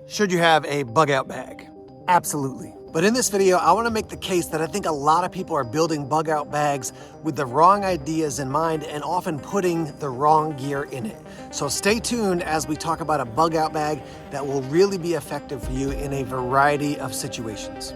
Should you have a bug out bag? Absolutely. But in this video, I want to make the case that I think a lot of people are building bug out bags with the wrong ideas in mind and often putting the wrong gear in it. So stay tuned as we talk about a bug out bag that will really be effective for you in a variety of situations.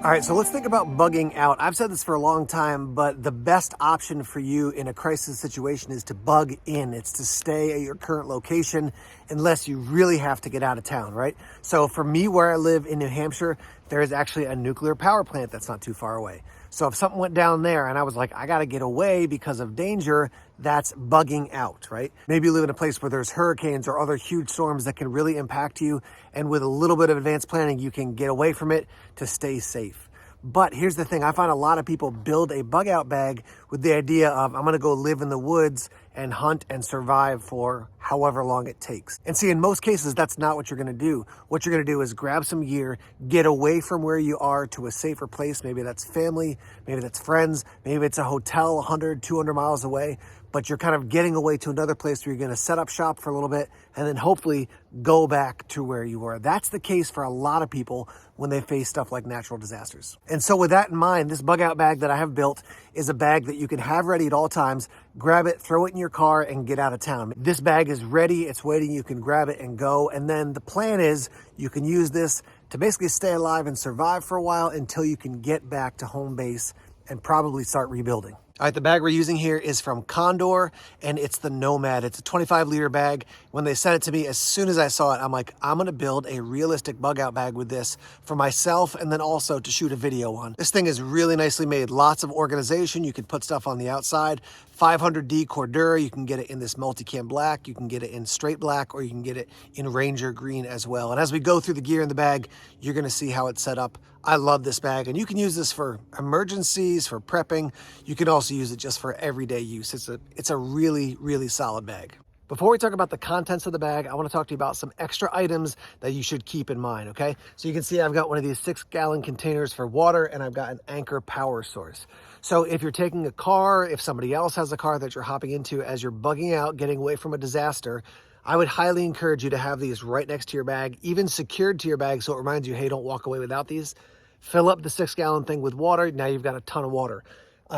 All right, so let's think about bugging out. I've said this for a long time, but the best option for you in a crisis situation is to bug in. It's to stay at your current location unless you really have to get out of town, right? So for me, where I live in New Hampshire, there is actually a nuclear power plant that's not too far away. So if something went down there and I was like, I gotta get away because of danger, that's bugging out, right? Maybe you live in a place where there's hurricanes or other huge storms that can really impact you. And with a little bit of advanced planning, you can get away from it to stay safe. But here's the thing, I find a lot of people build a bug out bag with the idea of, I'm gonna go live in the woods and hunt and survive for however long it takes. And see, in most cases, that's not what you're gonna do. What you're gonna do is grab some gear, get away from where you are to a safer place. Maybe that's family, maybe that's friends, maybe it's a hotel 100, 200 miles away, but you're kind of getting away to another place where you're gonna set up shop for a little bit and then hopefully go back to where you were. That's the case for a lot of people when they face stuff like natural disasters. And so with that in mind, this bug out bag that I have built is a bag that you can have ready at all times, grab it, throw it in your car and get out of town. This bag is ready, it's waiting, you can grab it and go. And then the plan is you can use this to basically stay alive and survive for a while until you can get back to home base and probably start rebuilding. All right, the bag we're using here is from Condor, and it's the Nomad. It's a 25-liter bag. When they sent it to me, as soon as I saw it, I'm like, I'm gonna build a realistic bug out bag with this for myself and then also to shoot a video on. This thing is really nicely made, lots of organization. You can put stuff on the outside. 500D Cordura, you can get it in this multicam black, you can get it in straight black, or you can get it in Ranger green as well. And as we go through the gear in the bag, you're gonna see how it's set up. I love this bag, and you can use this for emergencies, for prepping. You can also use it just for everyday use. It's a really, really solid bag. Before we talk about the contents of the bag, I want to talk to you about some extra items that you should keep in mind, okay? So you can see I've got one of these 6-gallon containers for water, and I've got an Anchor power source. So if you're taking a car, if somebody else has a car that you're hopping into as you're bugging out, getting away from a disaster, I would highly encourage you to have these right next to your bag, even secured to your bag, so it reminds you, hey, don't walk away without these. Fill up the 6-gallon thing with water. Now you've got a ton of water.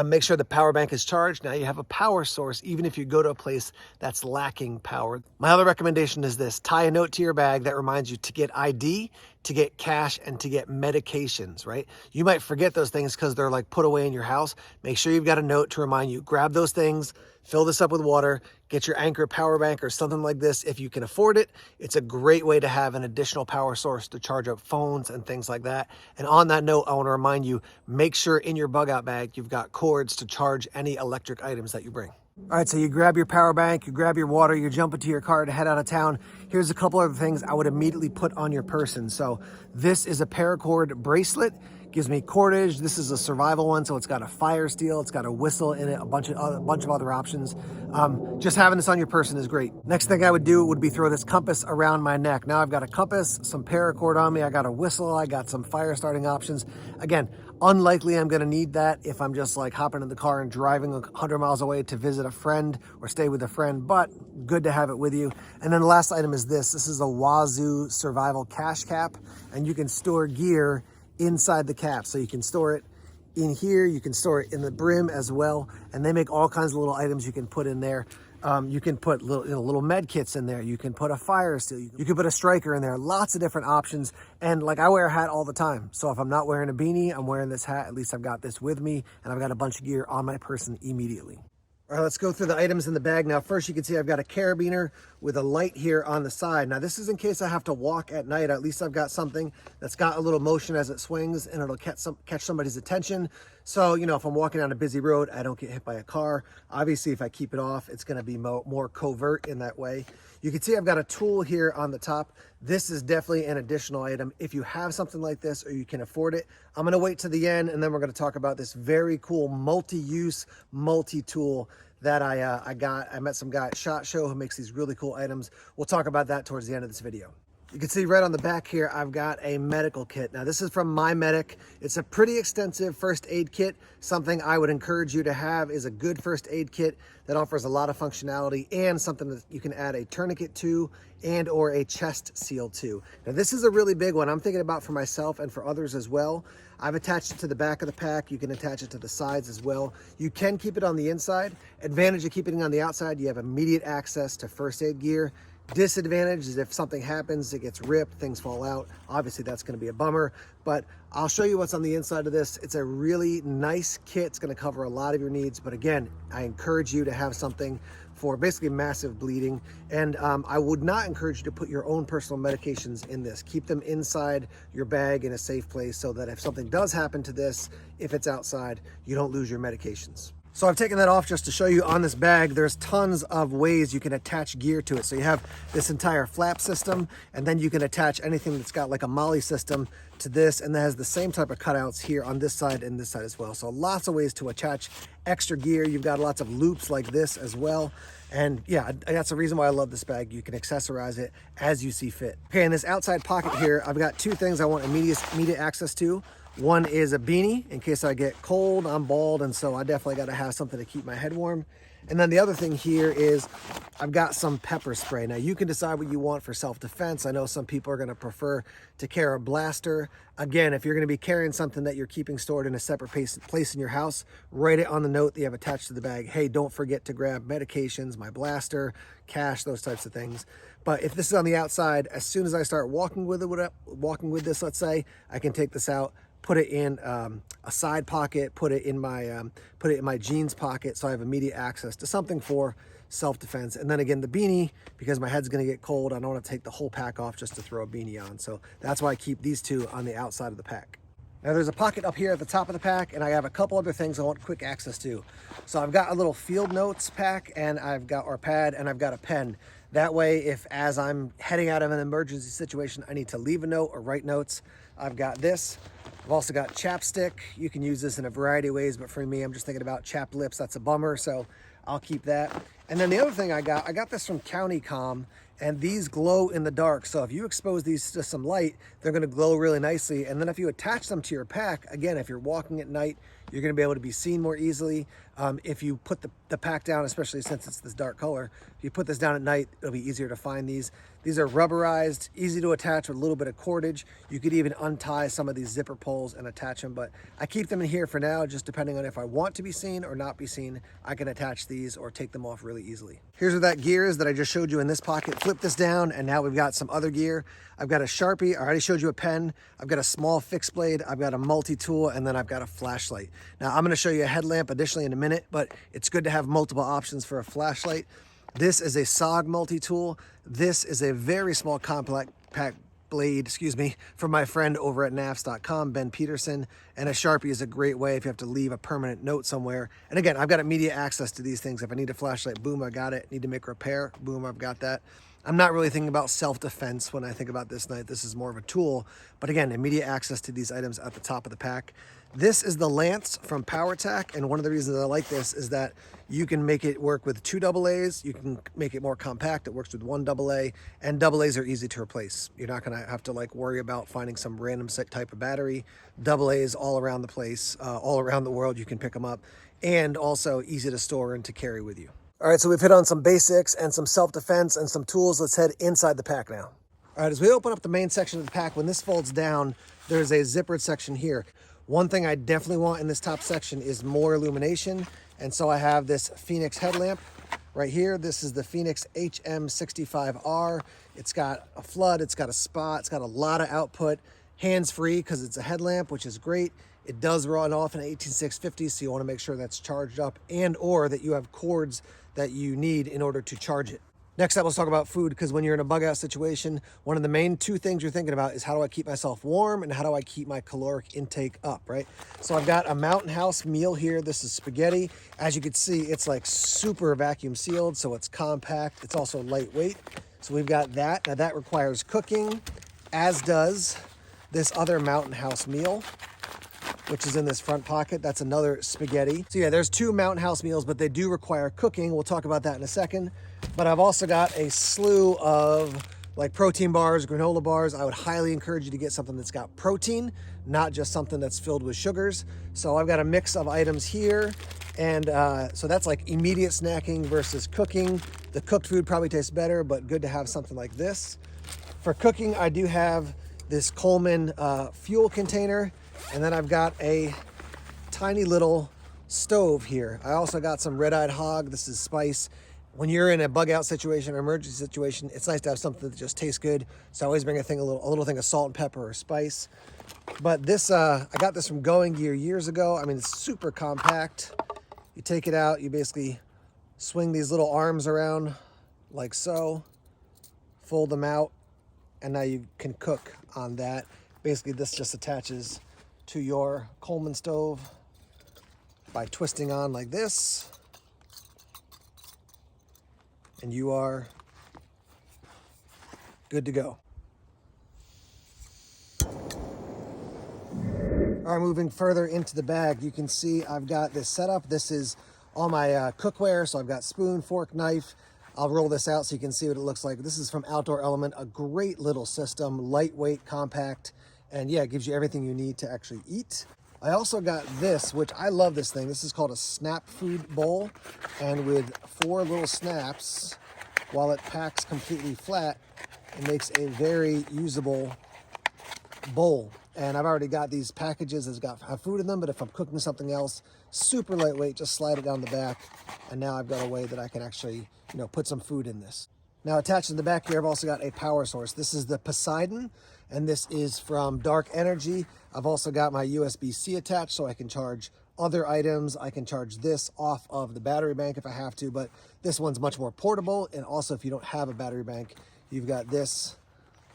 Make sure the power bank is charged. Now you have a power source, even if you go to a place that's lacking power. My other recommendation is this: tie a note to your bag that reminds you to get ID, to get cash, and to get medications, right? You might forget those things because they're like put away in your house. Make sure you've got a note to remind you, grab those things, fill this up with water, get your Anchor power bank or something like this. If you can afford it, it's a great way to have an additional power source to charge up phones and things like that. And on that note, I want to remind you, make sure in your bug out bag, you've got cords to charge any electric items that you bring. All right, so you grab your power bank, you grab your water, you jump into your car to head out of town. Here's a couple other things I would immediately put on your person. So this is a paracord bracelet. Gives me cordage. This is a survival one, so it's got a fire steel, it's got a whistle in it, a bunch of other options. Just having this on your person is great. Next thing I would do would be throw this compass around my neck. Now I've got a compass, some paracord on me, I got a whistle, I got some fire starting options. Again, unlikely I'm gonna need that if I'm just like hopping in the car and driving 100 miles away to visit a friend or stay with a friend, but good to have it with you. And then the last item is this. This is a Wazoo survival cash cap, and you can store gear inside the cap. So you can store it in here, you can store it in the brim as well, and they make all kinds of little items you can put in there. You can put little med kits in there, you can put a fire steel, you can put a striker in there, lots of different options. And like, I wear a hat all the time, so if I'm not wearing a beanie, I'm wearing this hat. At least I've got this with me, and I've got a bunch of gear on my person immediately. All right, let's go through the items in the bag. Now, first you can see I've got a carabiner with a light here on the side. Now, this is in case I have to walk at night. At least I've got something that's got a little motion as it swings, and it'll catch somebody's attention. So, you know, if I'm walking down a busy road, I don't get hit by a car. Obviously, if I keep it off, it's gonna be more covert in that way. You can see I've got a tool here on the top. This is definitely an additional item. If you have something like this or you can afford it, I'm gonna wait to the end, and then we're gonna talk about this very cool multi-use, multi-tool that I met some guy at SHOT Show who makes these really cool items. We'll talk about that towards the end of this video. You can see right on the back here, I've got a medical kit. Now this is from My Medic. It's a pretty extensive first aid kit. Something I would encourage you to have is a good first aid kit that offers a lot of functionality and something that you can add a tourniquet to and or a chest seal to. Now this is a really big one. I'm thinking about for myself and for others as well. I've attached it to the back of the pack. You can attach it to the sides as well. You can keep it on the inside. Advantage of keeping it on the outside, you have immediate access to first aid gear. Disadvantage is if something happens, it gets ripped, things fall out. Obviously that's going to be a bummer, but I'll show you what's on the inside of this. It's a really nice kit. It's going to cover a lot of your needs, but again, I encourage you to have something for basically massive bleeding. And I would not encourage you to put your own personal medications in this. Keep them inside your bag in a safe place so that if something does happen to this, if it's outside, you don't lose your medications. So I've taken that off just to show you on this bag, there's tons of ways you can attach gear to it. So you have this entire flap system, and then you can attach anything that's got like a molly system to this, and that has the same type of cutouts here on this side and this side as well. So lots of ways to attach extra gear. You've got lots of loops like this as well. And yeah, that's the reason why I love this bag. You can accessorize it as you see fit. Okay, in this outside pocket here, I've got two things I want immediate access to. One is a beanie in case I get cold. I'm bald, and so I definitely got to have something to keep my head warm. And then the other thing here is I've got some pepper spray. Now you can decide what you want for self-defense. I know some people are going to prefer to carry a blaster. Again, if you're going to be carrying something that you're keeping stored in a separate place in your house, write it on the note that you have attached to the bag. Hey, don't forget to grab medications, my blaster, cash, those types of things. But if this is on the outside, as soon as I start walking with this, let's say, I can take this out, put it in a side pocket, put it in my jeans pocket, so I have immediate access to something for self-defense. And then again, the beanie, because my head's gonna get cold, I don't want to take the whole pack off just to throw a beanie on. So that's why I keep these two on the outside of the pack. Now there's a pocket up here at the top of the pack, and I have a couple other things I want quick access to. So I've got a little field notes pack, and I've got our pad, and I've got a pen. That way, if as I'm heading out of an emergency situation, I need to leave a note or write notes, I've got this. I've also got chapstick. You can use this in a variety of ways, but for me, I'm just thinking about chapped lips. That's a bummer, so I'll keep that. And then the other thing I got this from CountyCom, and these glow in the dark. So if you expose these to some light, they're gonna glow really nicely. And then if you attach them to your pack, again, if you're walking at night, you're gonna be able to be seen more easily. If you put the pack down, especially since it's this dark color, if you put this down at night, it'll be easier to find these. These are rubberized, easy to attach with a little bit of cordage. You could even untie some of these zipper pulls and attach them, but I keep them in here for now, just depending on if I want to be seen or not be seen. I can attach these or take them off really easily. Here's where that gear is that I just showed you in this pocket. Flip this down, and now we've got some other gear. I've got a Sharpie, I already showed you a pen. I've got a small fixed blade, I've got a multi-tool, and then I've got a flashlight. Now I'm gonna show you a headlamp additionally in a minute, but it's good to have multiple options for a flashlight. This is a SOG multi-tool. This is a very small compact blade, from my friend over at nafs.com, Ben Peterson. And a Sharpie is a great way if you have to leave a permanent note somewhere. And again, I've got immediate access to these things. If I need a flashlight, boom, I got it. Need to make a repair, boom, I've got that. I'm not really thinking about self-defense when I think about this night. This is more of a tool. But again, immediate access to these items at the top of the pack. This is the Lance from PowerTac, and one of the reasons I like this is that you can make it work with 2 AA's. You can make it more compact. It works with 1 AA, and AA's are easy to replace. You're not going to have to worry about finding some random set type of battery. AA's all around the place, all around the world. You can pick them up, and also easy to store and to carry with you. All right, so we've hit on some basics and some self-defense and some tools. Let's head inside the pack now. All right, as we open up the main section of the pack, when this folds down, there's a zippered section here. One thing I definitely want in this top section is more illumination. And so I have this Phoenix headlamp right here. This is the Phoenix HM65R. It's got a flood, it's got a spot, it's got a lot of output, hands-free because it's a headlamp, which is great. It does run off an 18650, so you want to make sure that's charged up and or that you have cords that you need in order to charge it. Next up, let's talk about food, because when you're in a bug out situation, one of the main 2 things you're thinking about is how do I keep myself warm and how do I keep my caloric intake up, right? So I've got a Mountain House meal here. This is spaghetti. As you can see, it's super vacuum sealed, so it's compact. It's also lightweight. So we've got that. Now that requires cooking, as does this other Mountain House meal, which is in this front pocket. That's another spaghetti. So yeah, there's 2 Mountain House meals, but they do require cooking. We'll talk about that in a second. But I've also got a slew of like protein bars, granola bars, I would highly encourage you to get something that's got protein, not just something that's filled with sugars. So I've got a mix of items here. And so that's like immediate snacking versus cooking. The cooked food probably tastes better, but good to have something like this. For cooking, I do have this Coleman fuel container, and then I've got a tiny little stove here. I also got some red-eyed hog. This is spice. When you're in a bug out situation or emergency situation, it's nice to have something that just tastes good. So I always bring a little thing of salt and pepper or spice. But this, I got this from Going Gear years ago. I mean, it's super compact. You take it out, you basically swing these little arms around like so, fold them out, and now you can cook on that. Basically, this just attaches to your Coleman stove by twisting on like this. And you are good to go. All right, moving further into the bag, you can see I've got this setup. This is all my cookware. So I've got spoon, fork, knife. I'll roll this out so you can see what it looks like. This is from Outdoor Element, a great little system, lightweight, compact, and yeah, it gives you everything you need to actually eat. I also got this, which I love this thing. This is called a snap food bowl. And with 4 little snaps, while it packs completely flat, it makes a very usable bowl. And I've already got these packages that have food in them, but if I'm cooking something else, super lightweight, just slide it down the back. And now I've got a way that I can actually, put some food in this. Now attached in the back here, I've also got a power source. This is the Poseidon, and this is from Dark Energy. I've also got my USB-C attached so I can charge other items. I can charge this off of the battery bank if I have to, but this one's much more portable. And also if you don't have a battery bank, you've got this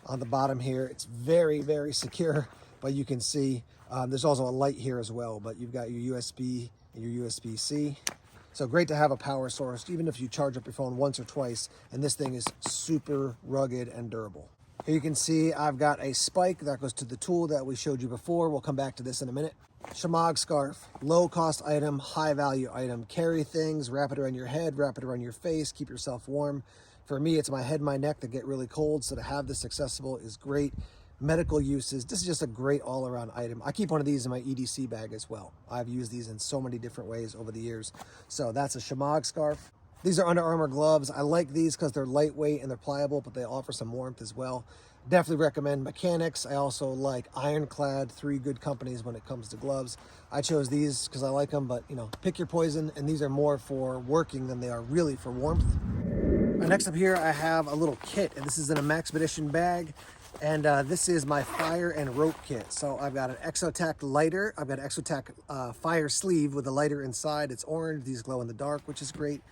on the bottom here. It's very, very secure, but you can see there's also a light here as well, but you've got your USB and your USB-C. So great to have a power source, even if you charge up your phone once or twice, and this thing is super rugged and durable. Here you can see I've got a spike that goes to the tool that we showed you before. We'll come back to this in a minute. Shamag scarf, low cost item, high value item. Carry things, wrap it around your head, wrap it around your face, keep yourself warm. For me, it's my head and my neck that get really cold, so to have this accessible is great. Medical uses, this is just a great all-around item. I keep one of these in my EDC bag as well. I've used these in so many different ways over the years. So that's a Shamag scarf. These are Under Armour gloves. I like these because they're lightweight and they're pliable, but they offer some warmth as well. Definitely recommend Mechanics. I also like Ironclad, 3 good companies when it comes to gloves. I chose these because I like them, but pick your poison, and these are more for working than they are really for warmth. Next up here, I have a little kit, and this is in a Maxpedition bag. And this is my fire and rope kit. So I've got an Exotac lighter. I've got an Exotac fire sleeve with a lighter inside. It's orange. These glow in the dark, which is great.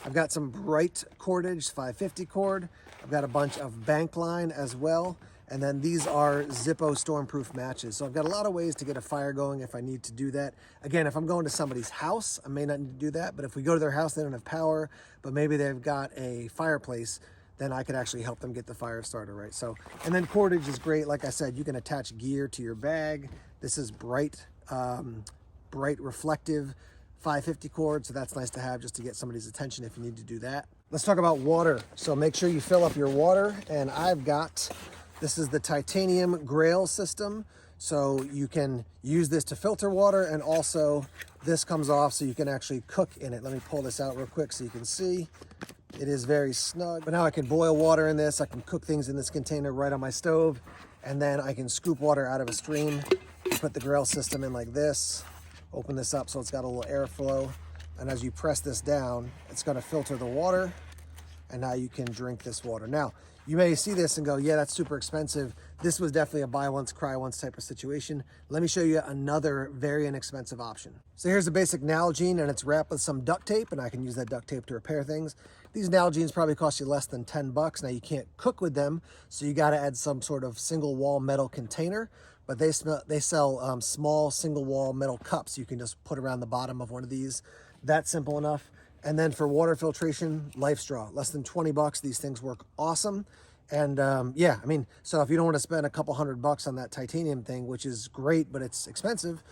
I've got some bright cordage, 550 cord. I've got a bunch of bank line as well. And then these are Zippo stormproof matches. So I've got a lot of ways to get a fire going if I need to do that. Again, if I'm going to somebody's house, I may not need to do that. But if we go to their house, they don't have power, but maybe they've got a fireplace, then I could actually help them get the fire started, right? So, and then cordage is great. Like I said, you can attach gear to your bag. This is bright reflective 550 cord, so that's nice to have just to get somebody's attention if you need to do that. Let's talk about water. So make sure you fill up your water, and this is the titanium Grail system. So you can use this to filter water, and also this comes off so you can actually cook in it. Let me pull this out real quick so you can see. It is very snug, but now I can boil water in this. I can cook things in this container right on my stove, and then I can scoop water out of a stream, put the Grail system in like this, open this up so it's got a little airflow, and as you press this down, it's gonna filter the water, and now you can drink this water. Now, you may see this and go, yeah, that's super expensive. This was definitely a buy once, cry once type of situation. Let me show you another very inexpensive option. So here's a basic Nalgene, and it's wrapped with some duct tape, and I can use that duct tape to repair things. These Nalgenes probably cost you less than 10 bucks. Now you can't cook with them, so you gotta add some sort of single wall metal container, but they sell small single wall metal cups you can just put around the bottom of one of these. That's simple enough. And then for water filtration, Life Straw, less than 20 bucks. These things work awesome. And yeah, I mean, so if you don't want to spend a couple $100 on that titanium thing, which is great, but it's expensive,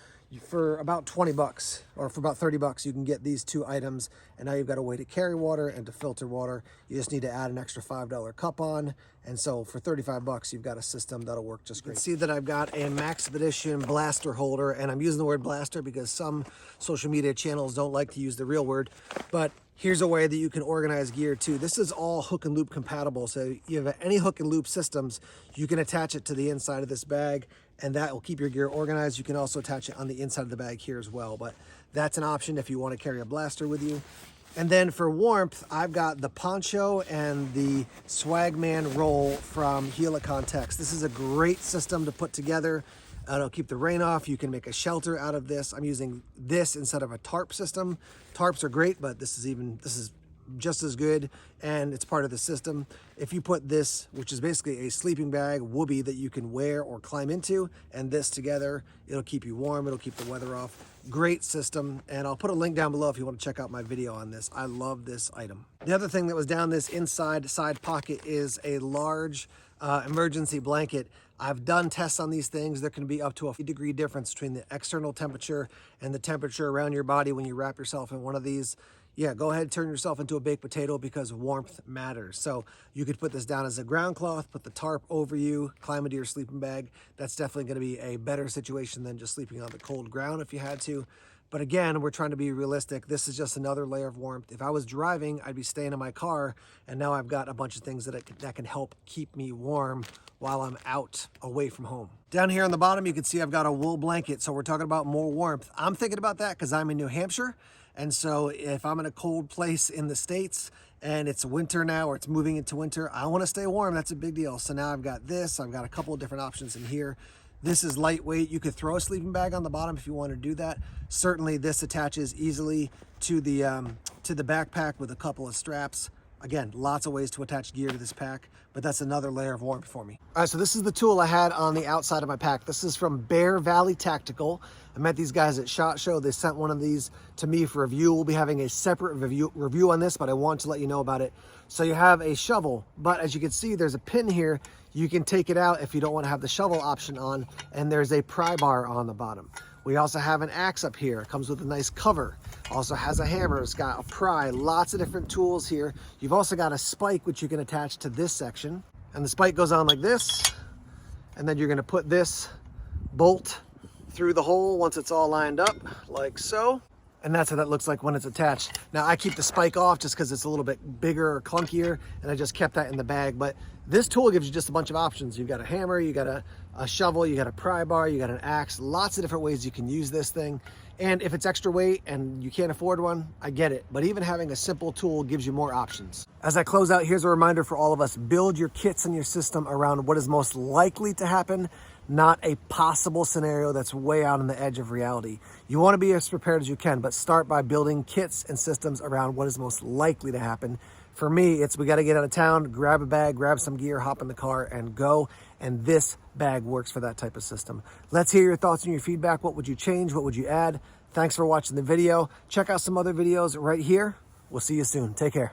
For about 20 bucks or for about 30 bucks, you can get these 2 items. And now you've got a way to carry water and to filter water. You just need to add an extra $5 cup on. And so for 35 bucks, you've got a system that'll work just great. You can see that I've got a Maxpedition blaster holder, and I'm using the word blaster because some social media channels don't like to use the real word, but here's a way that you can organize gear too. This is all hook and loop compatible. So you have any hook and loop systems, you can attach it to the inside of this bag, and that will keep your gear organized. You can also attach it on the inside of the bag here as well, but that's an option if you want to carry a blaster with you. And then for warmth, I've got the poncho and the Swagman roll from Helicontex. This is a great system to put together. It'll keep the rain off. You can make a shelter out of this. I'm using this instead of a tarp system. Tarps are great, but this is just as good, and it's part of the system. If you put this, which is basically a sleeping bag, whoopee that you can wear or climb into, and this together, it'll keep you warm, it'll keep the weather off. Great system, and I'll put a link down below if you want to check out my video on this. I love this item. The other thing that was down this inside side pocket is a large emergency blanket. I've done tests on these things. There can be up to a 50-degree difference between the external temperature and the temperature around your body when you wrap yourself in one of these. Yeah, go ahead and turn yourself into a baked potato because warmth matters. So you could put this down as a ground cloth, put the tarp over you, climb into your sleeping bag. That's definitely going to be a better situation than just sleeping on the cold ground if you had to. But again, we're trying to be realistic. This is just another layer of warmth. If I was driving, I'd be staying in my car, and now I've got a bunch of things that can help keep me warm while I'm out away from home. Down here on the bottom, you can see I've got a wool blanket. So we're talking about more warmth. I'm thinking about that because I'm in New Hampshire. And so if I'm in a cold place in the States and it's winter now, or it's moving into winter, I want to stay warm. That's a big deal. So now I've got this. I've got a couple of different options in here. This is lightweight. You could throw a sleeping bag on the bottom if you want to do that. Certainly this attaches easily to the backpack with a couple of straps. Again, lots of ways to attach gear to this pack, but that's another layer of warmth for me. All right, so this is the tool I had on the outside of my pack. This is from Bear Valley Tactical. I met these guys at SHOT Show. They sent one of these to me for review. We'll be having a separate review on this, but I want to let you know about it. So you have a shovel, but as you can see, there's a pin here. You can take it out if you don't want to have the shovel option on, and there's a pry bar on the bottom. We also have an axe up here. It comes with a nice cover. Also has a hammer. It's got a pry. Lots of different tools here. You've also got a spike, which you can attach to this section. And the spike goes on like this. And then you're going to put this bolt through the hole once it's all lined up, like so. And that's how that looks like when it's attached. Now I keep the spike off just because it's a little bit bigger or clunkier, and I just kept that in the bag. But this tool gives you just a bunch of options. You've got a hammer, you got a shovel, you got a pry bar, you got an axe, lots of different ways you can use this thing. And if it's extra weight and you can't afford one, I get it. But even having a simple tool gives you more options. As I close out, here's a reminder for all of us. Build your kits and your system around what is most likely to happen, not a possible scenario that's way out on the edge of reality. You want to be as prepared as you can, but start by building kits and systems around what is most likely to happen. For me, it's we got to get out of town, grab a bag, grab some gear, hop in the car, and go. And this bag works for that type of system. Let's hear your thoughts and your feedback. What would you change? What would you add? Thanks for watching the video. Check out some other videos right here. We'll see you soon. Take care.